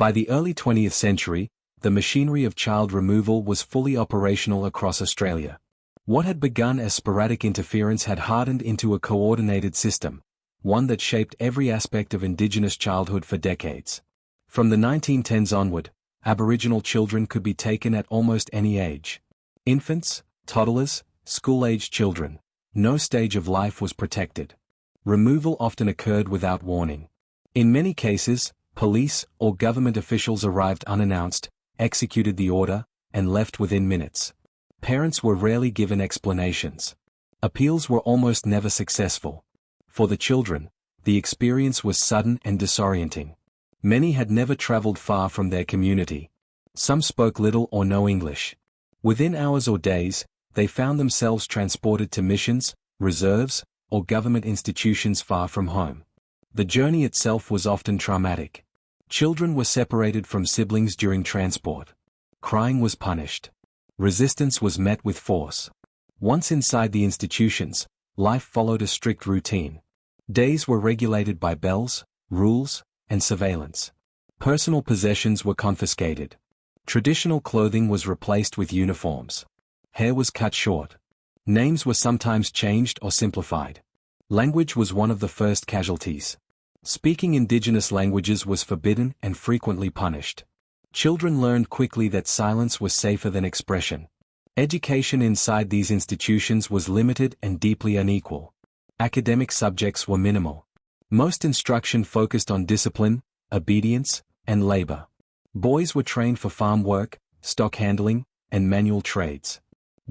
By the early 20th century, the machinery of child removal was fully operational across Australia. What had begun as sporadic interference had hardened into a coordinated system, one that shaped every aspect of Indigenous childhood for decades. From the 1910s onward, Aboriginal children could be taken at almost any age. Infants, toddlers, school-aged children. No stage of life was protected. Removal often occurred without warning. In many cases, police or government officials arrived unannounced, executed the order, and left within minutes. Parents were rarely given explanations. Appeals were almost never successful. For the children, the experience was sudden and disorienting. Many had never traveled far from their community. Some spoke little or no English. Within hours or days, they found themselves transported to missions, reserves, or government institutions far from home. The journey itself was often traumatic. Children were separated from siblings during transport. Crying was punished. Resistance was met with force. Once inside the institutions, life followed a strict routine. Days were regulated by bells, rules, and surveillance. Personal possessions were confiscated. Traditional clothing was replaced with uniforms. Hair was cut short. Names were sometimes changed or simplified. Language was one of the first casualties. Speaking Indigenous languages was forbidden and frequently punished. Children learned quickly that silence was safer than expression. Education inside these institutions was limited and deeply unequal. Academic subjects were minimal. Most instruction focused on discipline, obedience, and labor. Boys were trained for farm work, stock handling, and manual trades.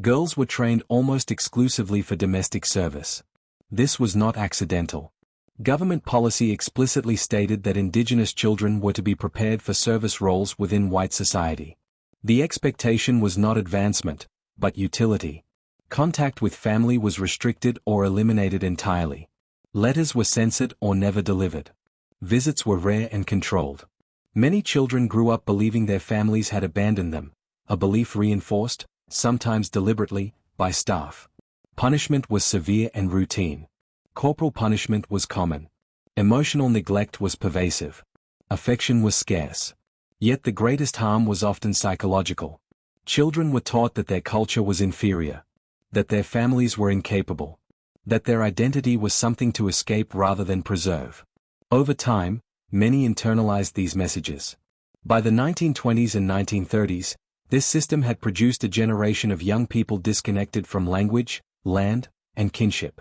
Girls were trained almost exclusively for domestic service. This was not accidental. Government policy explicitly stated that Indigenous children were to be prepared for service roles within white society. The expectation was not advancement, but utility. Contact with family was restricted or eliminated entirely. Letters were censored or never delivered. Visits were rare and controlled. Many children grew up believing their families had abandoned them, a belief reinforced, sometimes deliberately, by staff. Punishment was severe and routine. Corporal punishment was common. Emotional neglect was pervasive. Affection was scarce. Yet the greatest harm was often psychological. Children were taught that their culture was inferior, that their families were incapable, that their identity was something to escape rather than preserve. Over time, many internalized these messages. By the 1920s and 1930s, this system had produced a generation of young people disconnected from language, land, and kinship.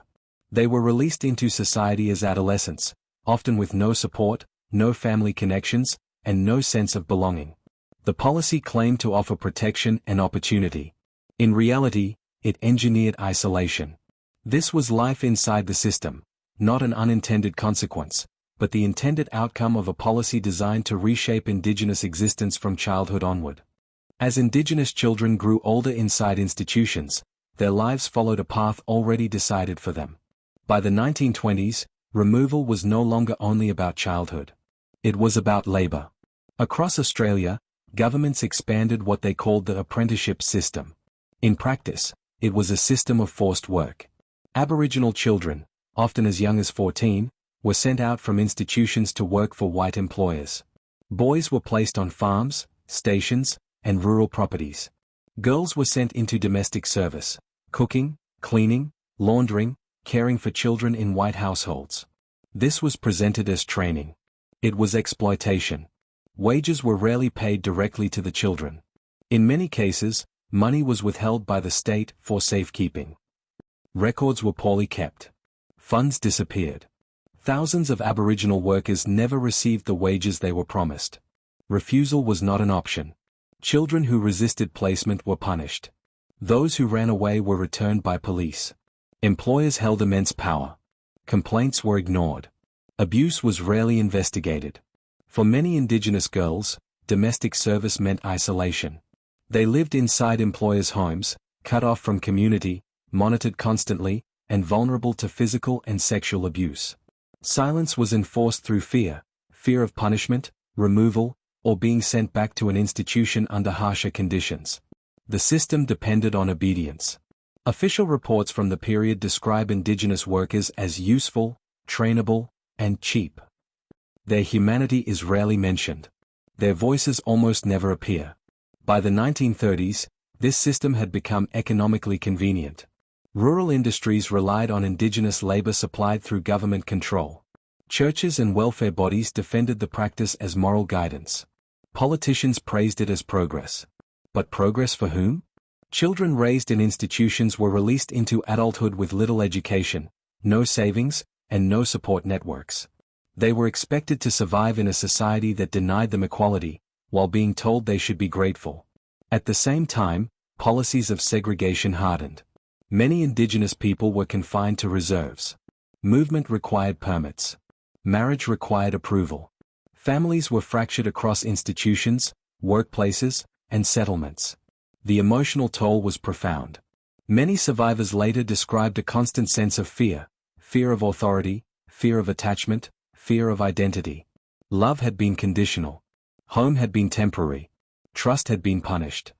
They were released into society as adolescents, often with no support, no family connections, and no sense of belonging. The policy claimed to offer protection and opportunity. In reality, it engineered isolation. This was life inside the system, not an unintended consequence, but the intended outcome of a policy designed to reshape Indigenous existence from childhood onward. As Indigenous children grew older inside institutions, their lives followed a path already decided for them. By the 1920s, removal was no longer only about childhood. It was about labor. Across Australia, governments expanded what they called the apprenticeship system. In practice, it was a system of forced work. Aboriginal children, often as young as 14, were sent out from institutions to work for white employers. Boys were placed on farms, stations, and rural properties. Girls were sent into domestic service, cooking, cleaning, laundering, caring for children in white households. This was presented as training. It was exploitation. Wages were rarely paid directly to the children. In many cases, money was withheld by the state for safekeeping. Records were poorly kept. Funds disappeared. Thousands of Aboriginal workers never received the wages they were promised. Refusal was not an option. Children who resisted placement were punished. Those who ran away were returned by police. Employers held immense power. Complaints were ignored. Abuse was rarely investigated. For many Indigenous girls, domestic service meant isolation. They lived inside employers' homes, cut off from community, monitored constantly, and vulnerable to physical and sexual abuse. Silence was enforced through fear of punishment, removal, or being sent back to an institution under harsher conditions. The system depended on obedience. Official reports from the period describe Indigenous workers as useful, trainable, and cheap. Their humanity is rarely mentioned. Their voices almost never appear. By the 1930s, this system had become economically convenient. Rural industries relied on indigenous labor supplied through government control. Churches and welfare bodies defended the practice as moral guidance. Politicians praised it as progress. But progress for whom? Children raised in institutions were released into adulthood with little education, no savings, and no support networks. They were expected to survive in a society that denied them equality, while being told they should be grateful. At the same time, policies of segregation hardened. Many indigenous people were confined to reserves. Movement required permits. Marriage required approval. Families were fractured across institutions, workplaces, and settlements. The emotional toll was profound. Many survivors later described a constant sense of fear of authority, fear of attachment, fear of identity. Love had been conditional. Home had been temporary. Trust had been punished.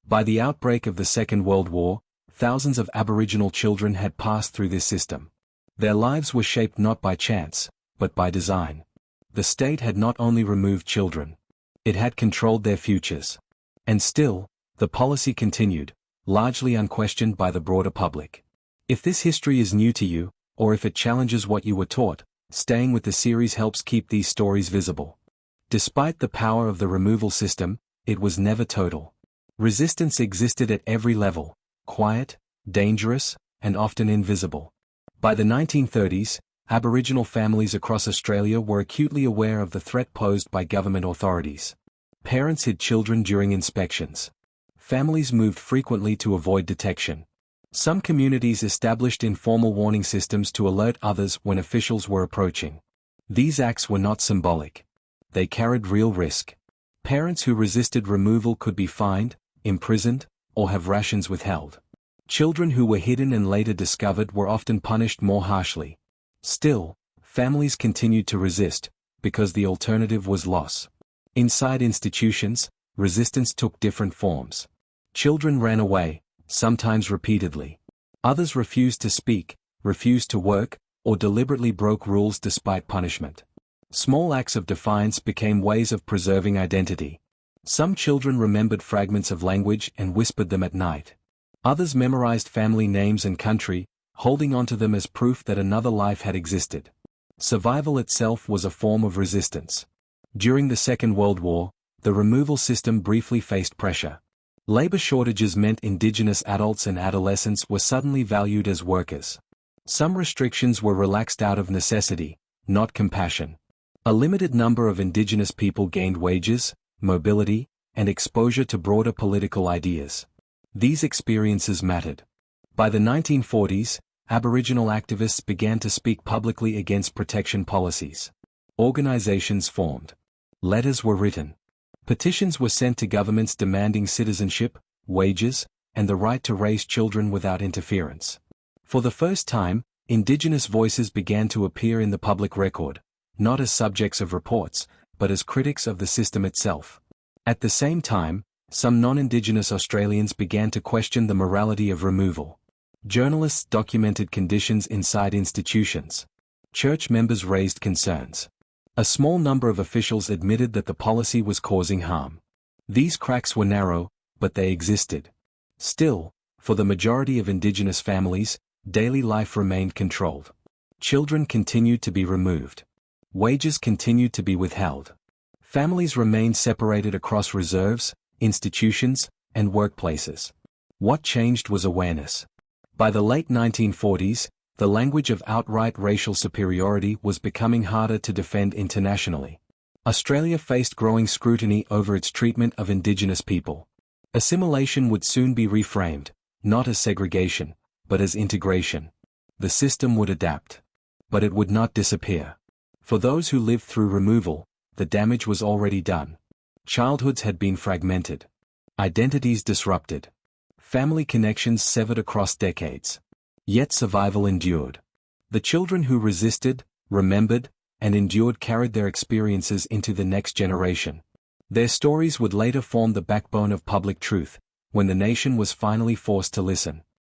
By the outbreak of the Second World War, thousands of Aboriginal children had passed through this system. Their lives were shaped not by chance, but by design. The state had not only removed children, it had controlled their futures. And still, the policy continued, largely unquestioned by the broader public. If this history is new to you, or if it challenges what you were taught, staying with the series helps keep these stories visible. Despite the power of the removal system, it was never total. Resistance existed at every level, quiet, dangerous, and often invisible. By the 1930s, Aboriginal families across Australia were acutely aware of the threat posed by government authorities. Parents hid children during inspections. Families moved frequently to avoid detection. Some communities established informal warning systems to alert others when officials were approaching. These acts were not symbolic. They carried real risk. Parents who resisted removal could be fined, imprisoned, or have rations withheld. Children who were hidden and later discovered were often punished more harshly. Still, families continued to resist, because the alternative was loss. Inside institutions, resistance took different forms. Children ran away, sometimes repeatedly. Others refused to speak, refused to work, or deliberately broke rules despite punishment. Small acts of defiance became ways of preserving identity. Some children remembered fragments of language and whispered them at night. Others memorized family names and country, holding onto them as proof that another life had existed. Survival itself was a form of resistance. During the Second World War, the removal system briefly faced pressure. Labor shortages meant Indigenous adults and adolescents were suddenly valued as workers. Some restrictions were relaxed out of necessity, not compassion. A limited number of Indigenous people gained wages, mobility, and exposure to broader political ideas. These experiences mattered. By the 1940s, Aboriginal activists began to speak publicly against protection policies. Organizations formed. Letters were written. Petitions were sent to governments demanding citizenship, wages, and the right to raise children without interference. For the first time, Indigenous voices began to appear in the public record, not as subjects of reports, but as critics of the system itself. At the same time, some non-Indigenous Australians began to question the morality of removal. Journalists documented conditions inside institutions. Church members raised concerns. A small number of officials admitted that the policy was causing harm. These cracks were narrow, but they existed. Still, for the majority of Indigenous families, daily life remained controlled. Children continued to be removed. Wages continued to be withheld. Families remained separated across reserves, institutions, and workplaces. What changed was awareness. By the late 1940s, the language of outright racial superiority was becoming harder to defend internationally. Australia faced growing scrutiny over its treatment of Indigenous people. Assimilation would soon be reframed, not as segregation, but as integration. The system would adapt. But it would not disappear. For those who lived through removal, the damage was already done. Childhoods had been fragmented. Identities disrupted. Family connections severed across decades. Yet survival endured. The children who resisted, remembered, and endured carried their experiences into the next generation. Their stories would later form the backbone of public truth, when the nation was finally forced to listen.